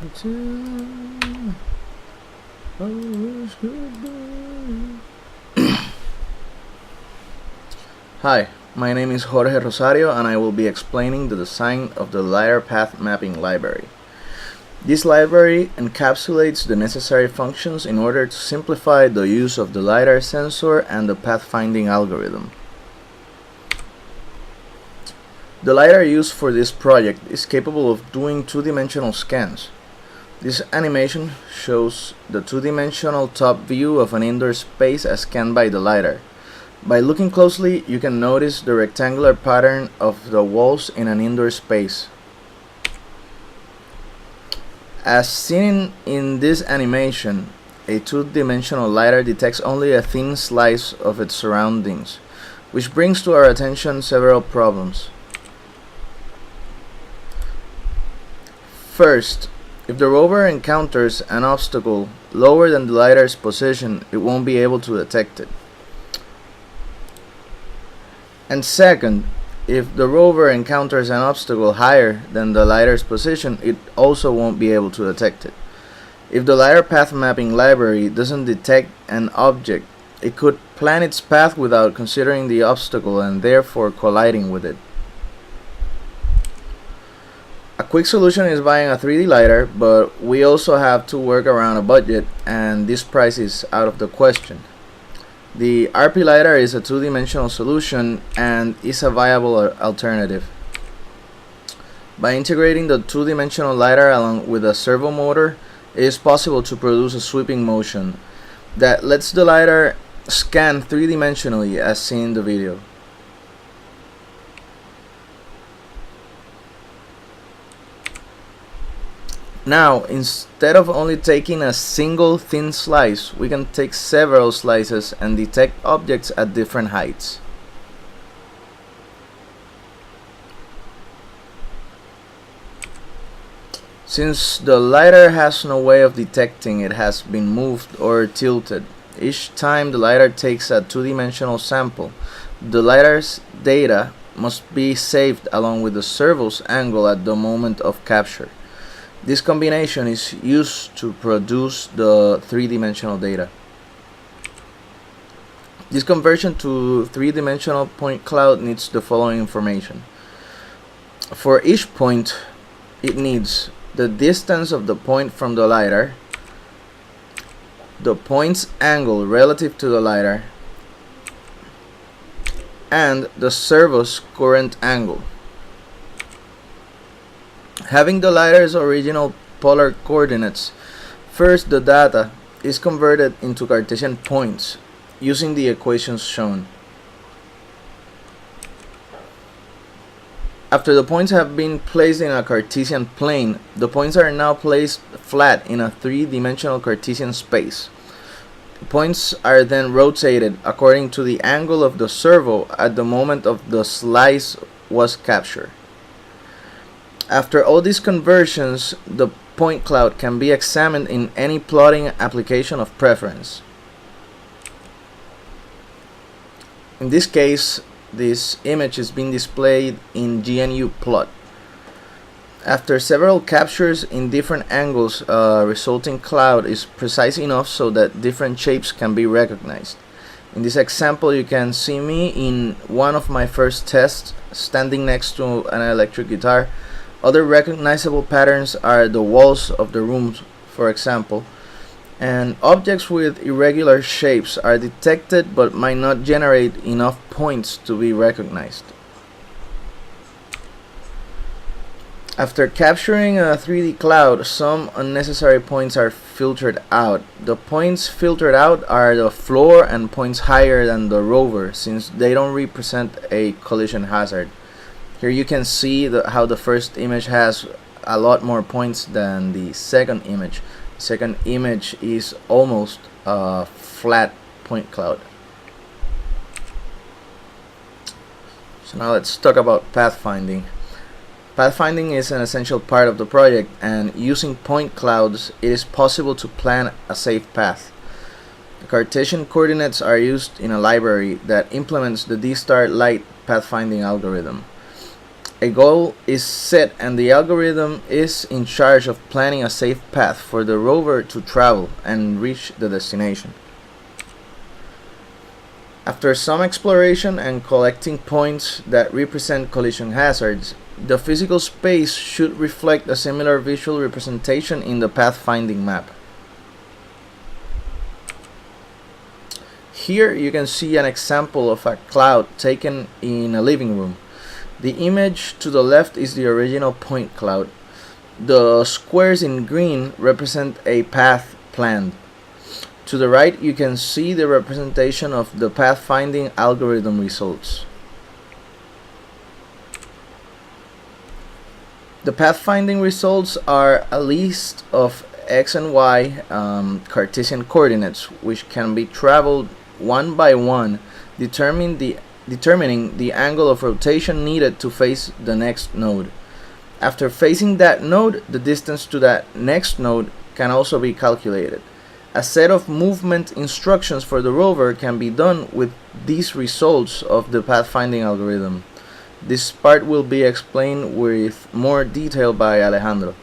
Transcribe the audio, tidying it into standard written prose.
Hi, my name is Jorge Rosario and I will be explaining the design of the LiDAR path mapping library. This library encapsulates the necessary functions in order to simplify the use of the LiDAR sensor and the pathfinding algorithm. The LiDAR used for this project is capable of doing two-dimensional scans. This animation shows the two-dimensional top view of an indoor space as scanned by the LiDAR. By looking closely, you can notice the rectangular pattern of the walls in an indoor space. As seen in this animation, a two-dimensional LiDAR detects only a thin slice of its surroundings, which brings to our attention several problems. First, if the rover encounters an obstacle lower than the LiDAR's position, it won't be able to detect it. And second, if the rover encounters an obstacle higher than the LiDAR's position, it also won't be able to detect it. If the LiDAR path mapping library doesn't detect an object, it could plan its path without considering the obstacle and therefore colliding with it. A quick solution is buying a 3D LiDAR, but we also have to work around a budget, and this price is out of the question. The RP LiDAR is a two-dimensional solution and is a viable alternative. By integrating the two-dimensional LiDAR along with a servo motor, it is possible to produce a sweeping motion that lets the LiDAR scan three-dimensionally as seen in the video. Now, instead of only taking a single thin slice, we can take several slices and detect objects at different heights. Since the LiDAR has no way of detecting it has been moved or tilted, each time the LiDAR takes a two-dimensional sample, the LiDAR's data must be saved along with the servo's angle at the moment of capture. This combination is used to produce the three-dimensional data. This conversion to three-dimensional point cloud needs the following information. For each point, it needs the distance of the point from the LiDAR, the point's angle relative to the LiDAR, and the servo's current angle. Having the LiDAR's original polar coordinates, first the data is converted into Cartesian points using the equations shown. After the points have been placed in a Cartesian plane, the points are now placed flat in a three-dimensional Cartesian space. The points are then rotated according to the angle of the servo at the moment of the slice was captured. After all these conversions, the point cloud can be examined in any plotting application of preference. In this case, this image is being displayed in GNU plot. After several captures in different angles, a resulting cloud is precise enough so that different shapes can be recognized. In this example, you can see me in one of my first tests standing next to an electric guitar. Other recognizable patterns are the walls of the rooms, for example, and objects with irregular shapes are detected but might not generate enough points to be recognized. After capturing a 3D cloud, some unnecessary points are filtered out. The points filtered out are the floor and points higher than the rover, since they don't represent a collision hazard. Here you can see how the first image has a lot more points than the second image. The second image is almost a flat point cloud. So now let's talk about pathfinding. Pathfinding is an essential part of the project, and using point clouds, it is possible to plan a safe path. The Cartesian coordinates are used in a library that implements the D-star light pathfinding algorithm. A goal is set and the algorithm is in charge of planning a safe path for the rover to travel and reach the destination. After some exploration and collecting points that represent collision hazards, the physical space should reflect a similar visual representation in the pathfinding map. Here you can see an example of a cloud taken in a living room. The image to the left is the original point cloud. The squares in green represent a path planned. To the right you can see the representation of the pathfinding algorithm results. The pathfinding results are a list of x and y Cartesian coordinates which can be traveled one by one, determining the angle of rotation needed to face the next node. After facing that node, the distance to that next node can also be calculated. A set of movement instructions for the rover can be done with these results of the pathfinding algorithm. This part will be explained with more detail by Alejandro.